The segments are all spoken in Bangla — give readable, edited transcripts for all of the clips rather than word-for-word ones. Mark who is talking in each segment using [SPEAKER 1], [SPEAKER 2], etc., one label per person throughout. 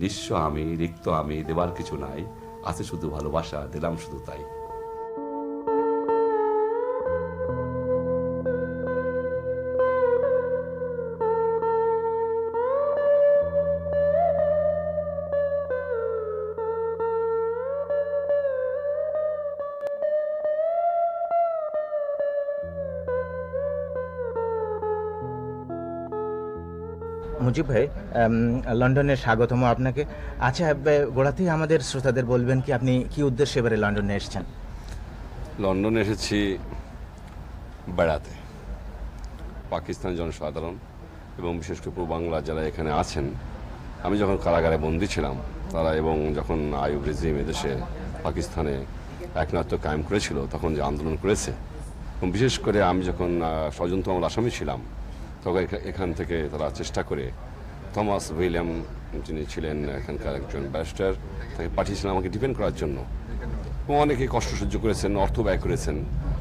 [SPEAKER 1] নিঃস্ব আমি, রিক্ত আমি, দেবার কিছু নাই, আছে শুধু ভালোবাসা, দিলাম শুধু তাই।
[SPEAKER 2] মুজিব ভাই, লন্ডনে স্বাগতম আপনাকে। আচ্ছা, গোড়াতেই আমাদের শ্রোতাদের বলবেন কি আপনি কি উদ্দেশ্যে এবারে লন্ডনে এসেছেন?
[SPEAKER 1] লন্ডনে এসেছি বেড়াতে। পাকিস্তানি জনসাধারণ এবং বিশেষ করে পূর্ব বাংলা যারা এখানে আছেন, আমি যখন কারাগারে বন্দী ছিলাম তারা, এবং যখন আইয়ুব রেজিম এদেশে পাকিস্তানে একনাত্ম কায়েম করেছিল তখন যে আন্দোলন করেছে, এবং বিশেষ করে আমি যখন ষড়যন্ত্র মামলার আসামি ছিলাম তখন এখান থেকে তারা চেষ্টা করে থমাস উইলিয়াম, যিনি ছিলেন এখানকার একজন ব্যারিস্টার, তাকে পাঠিয়েছিলেন আমাকে ডিফেন্ড করার জন্য। এবং অনেকে কষ্ট সহ্য করেছেন, অর্থ ব্যয় করেছেন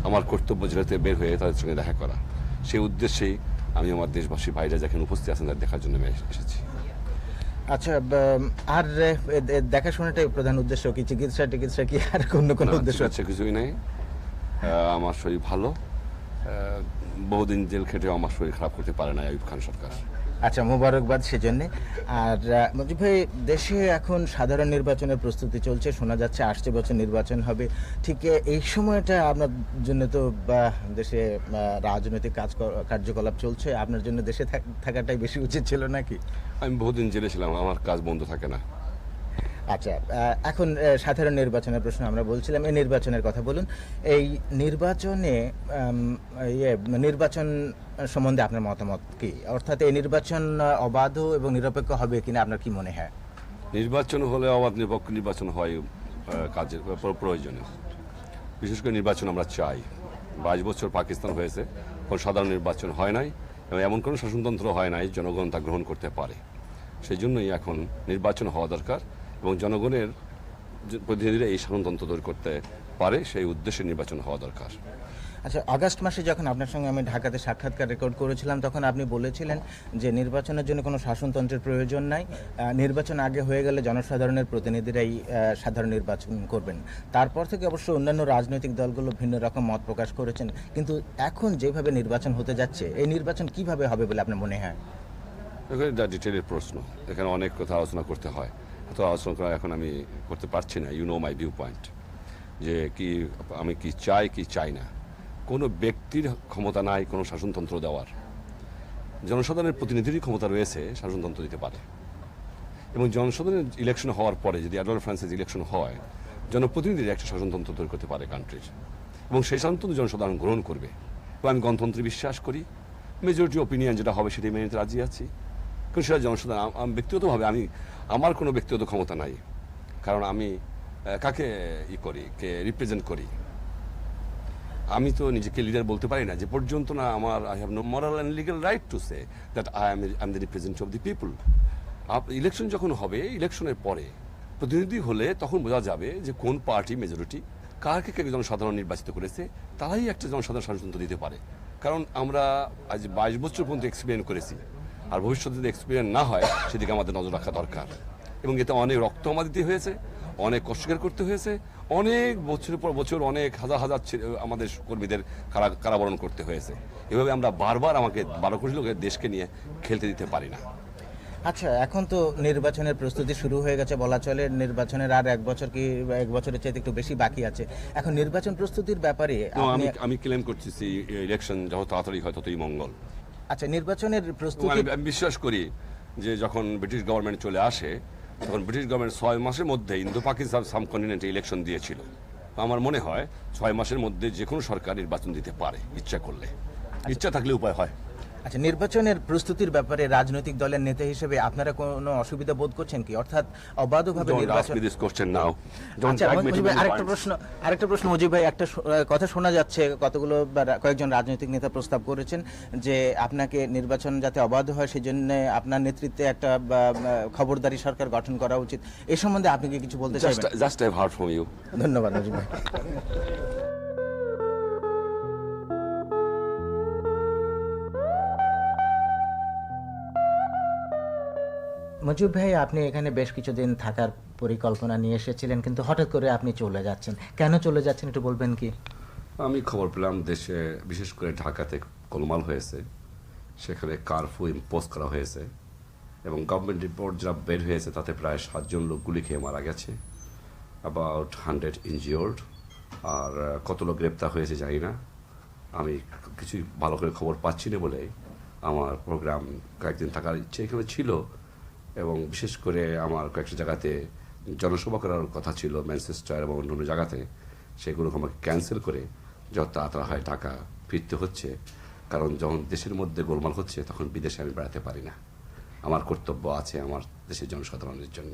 [SPEAKER 1] আমার কর্তব্য জেলাতে বের হয়ে তাদের সঙ্গে দেখা করা। সেই উদ্দেশ্যেই আমি আমার দেশবাসী ভাইরা যেখানে উপস্থিত আছেন তাদের দেখার জন্য আমি এসেছি।
[SPEAKER 2] আচ্ছা, আর দেখাশোনাটাই প্রধান উদ্দেশ্য কি? চিকিৎসা কি আর কোনো উদ্দেশ্য আছে?
[SPEAKER 1] কিছুই নেই। আমার শরীর ভালো। বহুদিন জেল খেটেও আমার শরীর খারাপ করতে পারে না আইয়ুব খান সরকার।
[SPEAKER 2] আচ্ছা, মোবারকবাদ সেজন্যে। আর মুজিব ভাই, দেশে এখন সাধারণ নির্বাচনের প্রস্তুতি চলছে, শোনা যাচ্ছে আসছে বছর নির্বাচন হবে। ঠিক এই সময়টা আপনার জন্য তো দেশে রাজনৈতিক কার্যকলাপ চলছে, আপনার জন্য দেশে থাকাটাই বেশি উচিত ছিল নাকি?
[SPEAKER 1] আমি বহুদিন জেলে ছিলাম, আমার কাজ বন্ধ থাকে না।
[SPEAKER 2] আচ্ছা, এখন সাধারণ নির্বাচনের প্রশ্ন আমরা বলছিলাম, এই নির্বাচনের কথা বলুন। এই নির্বাচনে নির্বাচন সম্বন্ধে আপনার মতামত কি? অর্থাৎ এই নির্বাচন অবাধ এবং নিরপেক্ষ হবে কিনা আপনার কি মনে হয়?
[SPEAKER 1] নির্বাচন হলে অবাধ নিরপেক্ষ নির্বাচন হয় কাজের প্রয়োজনে। বিশেষ করে নির্বাচন আমরা চাই। 22 বছর পাকিস্তান হয়েছে, কোনো সাধারণ নির্বাচন হয় নাই, এবং এমন কোনো শাসনতন্ত্র হয় নাই জনগণ তা গ্রহণ করতে পারে। সেই জন্যই এখন নির্বাচন হওয়া দরকার, এবং জনগণের প্রতিনিধিরা এই শাসনতন্ত্র তৈরি করতে পারে, সেই উদ্দেশ্যে নির্বাচন হওয়া দরকার।
[SPEAKER 2] আচ্ছা, আগস্ট মাসে যখন আপনার সঙ্গে আমি ঢাকাতে সাক্ষাৎকার রেকর্ড করেছিলাম তখন আপনি বলেছিলেন যে নির্বাচনের জন্য কোনো শাসনতন্ত্রের প্রয়োজন নাই, নির্বাচন আগে হয়ে গেলে জনসাধারণের প্রতিনিধিরাই সাধারণ নির্বাচন করবেন। তারপর থেকে অবশ্য অন্যান্য রাজনৈতিক দলগুলো ভিন্ন রকম মত প্রকাশ করেছেন, কিন্তু এখন যেভাবে নির্বাচন হতে যাচ্ছে, এই নির্বাচন কিভাবে হবে বলে আপনার মনে হয়?
[SPEAKER 1] এখানে ডিটেলের প্রশ্ন, এখানে অনেক কথা আলোচনা করতে হয়, এত আলোচনা করা এখন আমি করতে পারছি না। You know my view point, যে কি আমি কি চাই কি চাই না। কোনো ব্যক্তির ক্ষমতা নাই কোনো শাসনতন্ত্র দেওয়ার। জনসাধারণের প্রতিনিধিরই ক্ষমতা রয়েছে শাসনতন্ত্র দিতে পারে, এবং জনসাধারণের ইলেকশন হওয়ার পরে যদি অ্যাডভার্ট ফ্রান্সের ইলেকশন হয়, জনপ্রতিনিধিরা একটা শাসনতন্ত্র তৈরি করতে পারে কান্ট্রির, এবং সেই শাসনতন্ত্র জনসাধারণ গ্রহণ করবে। এবং আমি গণতন্ত্রে বিশ্বাস করি, মেজরিটি ওপিনিয়ন যেটা হবে সেটাই মেনে নিতে রাজি আছি। কারণ সেটা জনসাধারণ, আমি ব্যক্তিগতভাবে আমার কোনো ব্যক্তিগত ক্ষমতা নাই, কারণ আমি কাকে কে রিপ্রেজেন্ট করি। আমি তো নিজেকে লিডার বলতে পারি না যে পর্যন্ত না আমার I have no moral and legal right to say that I am the representative of the people. Election যখন হবে, ইলেকশনের পরে প্রতিনিধি হলে তখন বোঝা যাবে যে কোন পার্টি মেজরিটি কাকে কে জনসাধারণ নির্বাচিত করেছে, তারাই একটা জনসাধারণ শাসনতন্ত্র দিতে পারে। কারণ আমরা আজ 22 বছর পর্যন্ত এক্সপিরিয়েন্স করেছি, আর ভবিষ্যতে যদি এক্সপিরিয়েন্স না হয় সেদিকে আমাদের নজর রাখা দরকার। এবং এতে অনেক রক্ত আমার দিতে হয়েছে, অনেক কষ্ট করতে হয়েছে, অনেক বছরের পর বছর অনেক হাজার হাজার আমাদের কর্মীদের কারাবরণ করতে হয়েছে। এভাবে আমরা বারবার আমাকে 12 কোটি লোকের দেশকে নিয়ে খেলতে দিতে পারি না।
[SPEAKER 2] আচ্ছা, এখন তো নির্বাচনের প্রস্তুতি শুরু হয়ে গেছে বলা চলে। নির্বাচনের আর 1 বছর কি 1 বছরের চাইতে একটু বেশি বাকি আছে। এখন নির্বাচন প্রস্তুতির ব্যাপারে
[SPEAKER 1] আমি ক্লেম করতেছি ইলেকশন যত তাড়াতাড়ি হয় ততই মঙ্গল।
[SPEAKER 2] আচ্ছা, নির্বাচনের প্রস্তুতি
[SPEAKER 1] আমি বিশ্বাস করি যে যখন ব্রিটিশ গভর্নমেন্ট চলে আসে তখন ব্রিটিশ গভর্নমেন্ট 6 মাসের মধ্যে ইন্দো পাকিস্তান সাবকন্টিনেন্টে ইলেকশন দিয়েছিল। আমার মনে হয় 6 মাসের মধ্যে যে কোনো সরকার নির্বাচন দিতে পারে ইচ্ছা করলে, ইচ্ছা থাকলে উপায় হয়।
[SPEAKER 2] আচ্ছা, নির্বাচনের প্রস্তুতির ব্যাপারে রাজনৈতিক দলের নেতা হিসেবে আপনারা কোনো অসুবিধা বোধ করছেন কি? অর্থাৎ অবাধভাবে নির্বাচন। আচ্ছা, আরেকটা প্রশ্ন মুজিব ভাই, একটা কথা শোনা যাচ্ছে, কয়েকজন রাজনৈতিক নেতা প্রস্তাব করেছেন যে আপনাকে নির্বাচন যাতে অবাধ হয় সেজন্য আপনার নেতৃত্বে একটা খবরদারি সরকার গঠন করা উচিত। এই সম্বন্ধে আপনি কি কিছু বলতে চাইবেন?
[SPEAKER 1] Just I heard from you.
[SPEAKER 2] ধন্যবাদ মুজিব ভাই। মজিব ভাই, আপনি এখানে বেশ কিছুদিন থাকার পরিকল্পনা নিয়ে এসেছিলেন, কিন্তু হঠাৎ করে আপনি চলে যাচ্ছেন, কেন চলে যাচ্ছেন একটু বলবেন কি?
[SPEAKER 1] আমি খবর পেলাম দেশে বিশেষ করে ঢাকাতে গোলমাল হয়েছে, সেখানে কারফিউ ইম্পোজ করা হয়েছে এবং গভর্নমেন্ট রিপোর্ট যা বের হয়েছে তাতে প্রায় 7 জন লোক গুলি খেয়ে মারা গেছে, অ্যাবাউট 100 ইনজিওর্ড, আর কত লোক গ্রেপ্তার হয়েছে জানি না। আমি কিছুই ভালো করে খবর পাচ্ছি না বলে আমার প্রোগ্রাম কয়েকদিন থাকার ইচ্ছে এখানে ছিল, এবং বিশেষ করে আমার কয়েকটা জায়গাতে জনসভা করার কথা ছিল ম্যানচেস্টার এবং অন্যান্য জায়গাতে, সেগুলো আমাকে ক্যান্সেল করে যত তাড়াতাড়ি হয় ঢাকা ফিরতে হচ্ছে, কারণ যখন দেশের মধ্যে গোলমাল হচ্ছে তখন বিদেশে আমি বেড়াতে পারি না, আমার কর্তব্য আছে আমার দেশের জনসাধারণের জন্য।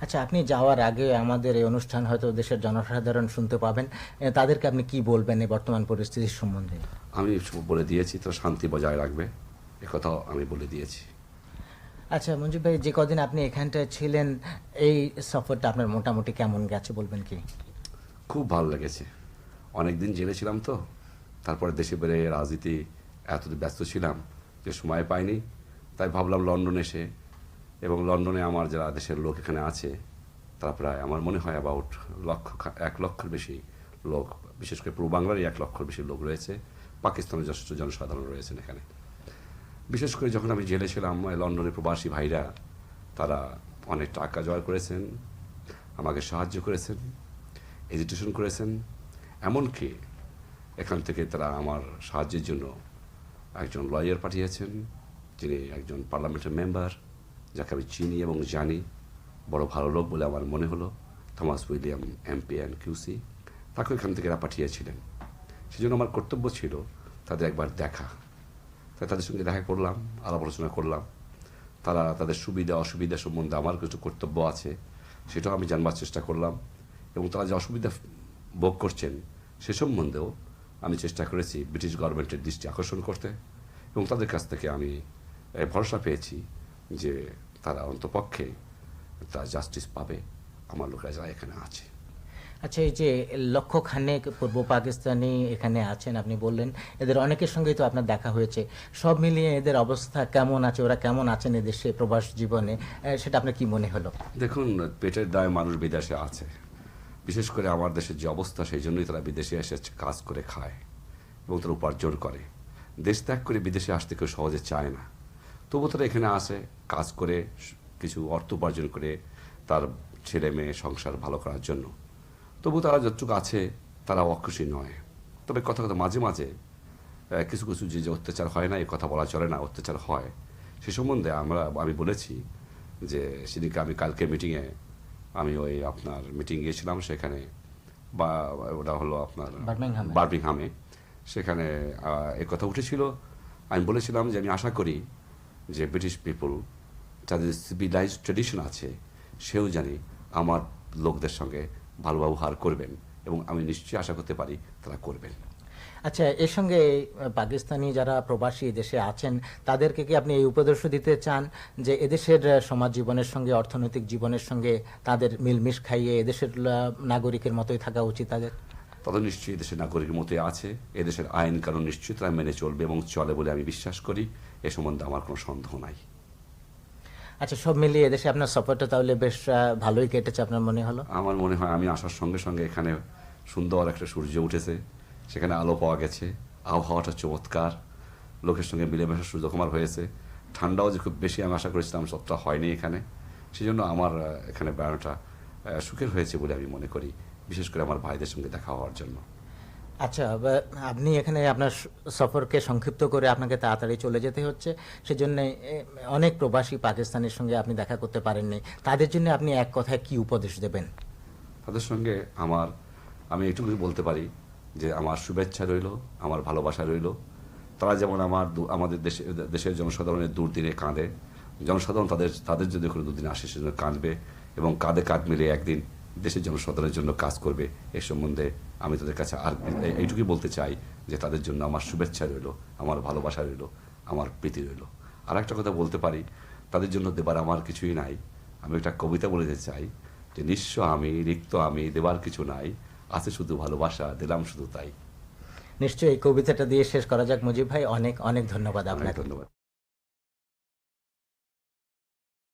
[SPEAKER 2] আচ্ছা, আপনি যাওয়ার আগে আমাদের এই অনুষ্ঠান হয়তো দেশের জনসাধারণ শুনতে পাবেন, তাদেরকে আপনি কি বলবেন এই বর্তমান পরিস্থিতির সম্বন্ধে?
[SPEAKER 1] আমি বলে দিয়েছি তো শান্তি বজায় রাখবে, একথাও আমি বলে দিয়েছি।
[SPEAKER 2] আচ্ছা মঞ্জুর ভাই, যে কদিন আপনি এখানটায় ছিলেন, এই সফরটা আপনার মোটামুটি কেমন গেছে বলবেন কি?
[SPEAKER 1] খুব ভালো লেগেছে, অনেক দিন জেলে ছিলাম তো, তারপরে দেশে বেড়ে রাজনীতি এত ব্যস্ত ছিলাম যে সময় পাইনি, তাই ভাবলাম লন্ডন এসে, এবং লন্ডনে আমার যারা দেশের লোক এখানে আছে তারা প্রায় আমার মনে হয় অ্যাবাউট 1 লক্ষের বেশি লোক, বিশেষ করে পূর্ব বাংলারই 1 লক্ষের বেশি লোক রয়েছে, পাকিস্তানের যথেষ্ট জনসাধারণ রয়েছেন এখানে। বিশেষ করে যখন আমি জেলে ছিলাম, লন্ডনের প্রবাসী ভাইরা তারা অনেক টাকা জোগাড় করেছেন, আমাকে সাহায্য করেছেন, এডুকেশন করেছেন, এমনকি এখান থেকে তারা আমার সাহায্যের জন্য একজন লয়ার পাঠিয়েছেন, যিনি একজন পার্লামেন্টের মেম্বার, যাকে আমি চিনি এবং জানি, বড় ভালো লোক বলে আমার মনে হলো, Thomas William MP and QC, তাকে এখান থেকে এরা পাঠিয়েছিলেন। সেজন্য আমার কর্তব্য ছিল তাদের একবার দেখা, তাই তাদের সঙ্গে দেখা করলাম, আলাপ আলোচনা করলাম, তারা তাদের সুবিধা অসুবিধা সম্বন্ধে আমার কিছু কর্তব্য আছে সেটাও আমি জানবার চেষ্টা করলাম, এবং তারা যে অসুবিধা ভোগ করছেন সে সম্বন্ধেও আমি চেষ্টা করেছি ব্রিটিশ গভর্নমেন্টের দৃষ্টি আকর্ষণ করতে, এবং তাদের কাছ থেকে আমি ভরসা পেয়েছি যে তারা অন্তপক্ষে তা জাস্টিস পাবে আমার লোকেরা যারা এখানে আছে।
[SPEAKER 2] আচ্ছা, এই যে লক্ষখানেক পূর্ব পাকিস্তানি এখানে আছেন আপনি বললেন, এদের অনেকের সঙ্গেই তো আপনার দেখা হয়েছে, সব মিলিয়ে এদের অবস্থা কেমন আছে, ওরা কেমন আছেন এদেশে প্রবাস জীবনে, সেটা আপনার কি মনে হলো?
[SPEAKER 1] দেখুন, পেটের দায়ে মানুষ বিদেশে আছে, বিশেষ করে আমার দেশের যে অবস্থা সেই জন্যই তারা বিদেশে এসে কাজ করে খায় এবং তারা উপার্জন করে। দেশ ত্যাগ করে বিদেশে আসতে কেউ সহজে চায় না, তবু তারা এখানে আসে, কাজ করে কিছু অর্থ উপার্জন করে তার ছেলে মেয়ে সংসার ভালো করার জন্য। তবু তারা যতটুকু আছে তারা অখুশি নয়। তবে কথা মাঝে মাঝে কিছু কিছু যে অত্যাচার হয় না, এই কথা বলা চলে না, অত্যাচার হয়, সে সম্বন্ধে আমি বলেছি যে সেদিকে আমি কালকে মিটিংয়ে আমি ওই আপনার মিটিং গিয়েছিলাম সেখানে, বা ওটা হলো আপনার বার্মিংহামে, সেখানে এ কথা উঠেছিল। আমি বলেছিলাম যে আমি আশা করি যে ব্রিটিশ পিপল যাদের সিভিলাইজড ট্রেডিশন আছে সেও জানি আমার লোকদের সঙ্গে ভালো ব্যবহার করবেন, এবং আমি নিশ্চয়ই আশা করতে পারি তারা করবেন।
[SPEAKER 2] আচ্ছা, এর সঙ্গে পাকিস্তানি যারা প্রবাসী দেশে আছেন তাদেরকে কি আপনি এই উপদেশ দিতে চান যে এদেশের সমাজ জীবনের সঙ্গে অর্থনৈতিক জীবনের সঙ্গে তাদের মিলমিশ খাইয়ে এদেশের নাগরিকের মতোই থাকা উচিত? তাদের
[SPEAKER 1] নিশ্চয়ই দেশের নাগরিকের মতোই আছে, এদেশের আইন কানুন নিশ্চয়ই তারা মেনে চলবে এবং চলে বলে আমি বিশ্বাস করি, এ সম্বন্ধে আমার কোনো সন্দেহ নাই।
[SPEAKER 2] আচ্ছা, সব মিলিয়ে এদেশে আপনার সফরটা তাহলে বেশ ভালোই কেটেছে আপনার মনে হলো?
[SPEAKER 1] আমার মনে হয় আমি আসার সঙ্গে সঙ্গে এখানে সুন্দর একটা সূর্য উঠেছে, সেখানে আলো পাওয়া গেছে, আবহাওয়াটা চমৎকার, লোকের সঙ্গে মিলেমিশার সুযোগ আমার হয়েছে, ঠান্ডাও যে খুব বেশি আমি আশা করেছিলাম সবটা হয়নি এখানে, সেই জন্য আমার এখানে বেড়ানোটা সুখের হয়েছে বলে আমি মনে করি, বিশেষ করে আমার ভাইদের সঙ্গে দেখা হওয়ার জন্য।
[SPEAKER 2] আচ্ছা, আপনি এখানে আপনার সফরকে সংক্ষিপ্ত করে আপনাকে তাড়াতাড়ি চলে যেতে হচ্ছে, সেজন্য অনেক প্রবাসী পাকিস্তানের সঙ্গে আপনি দেখা করতে পারেননি, তাদের জন্য আপনি এক কথায় কি উপদেশ দেবেন?
[SPEAKER 1] তাদের সঙ্গে আমি এটুকুই বলতে পারি যে আমার শুভেচ্ছা রইল, আমার ভালোবাসা রইল। তারা যেমন আমাদের দেশের জনসাধারণের দুর্দিনে কাঁদে, জনসাধারণ তাদের যদি কোনো দুর্দিনে আসে সেজন্য কাঁদবে এবং কাঁধে কাঁধ মিলে একদিন দেশের জনসাধারণের জন্য কাজ করবে। এ সম্বন্ধে আমি তাদের কাছে আর এইটুকুই বলতে চাই যে তাদের জন্য আমার শুভেচ্ছা রইল, আমার ভালোবাসা রইল, আমার প্রীতি রইল। আর একটা কথা বলতে পারি, তাদের জন্য দেবার আমার কিছুই নাই। আমি একটা কবিতা বলতে চাই যে নিঃস্ব আমি, রিক্ত আমি, দেবার কিছু নাই, আছে শুধু ভালোবাসা, দিলাম শুধু তাই।
[SPEAKER 2] নিশ্চয়ই এই কবিতাটা দিয়ে শেষ করা যাক। মুজিব ভাই, অনেক অনেক ধন্যবাদ আপনাকে।
[SPEAKER 1] ধন্যবাদ।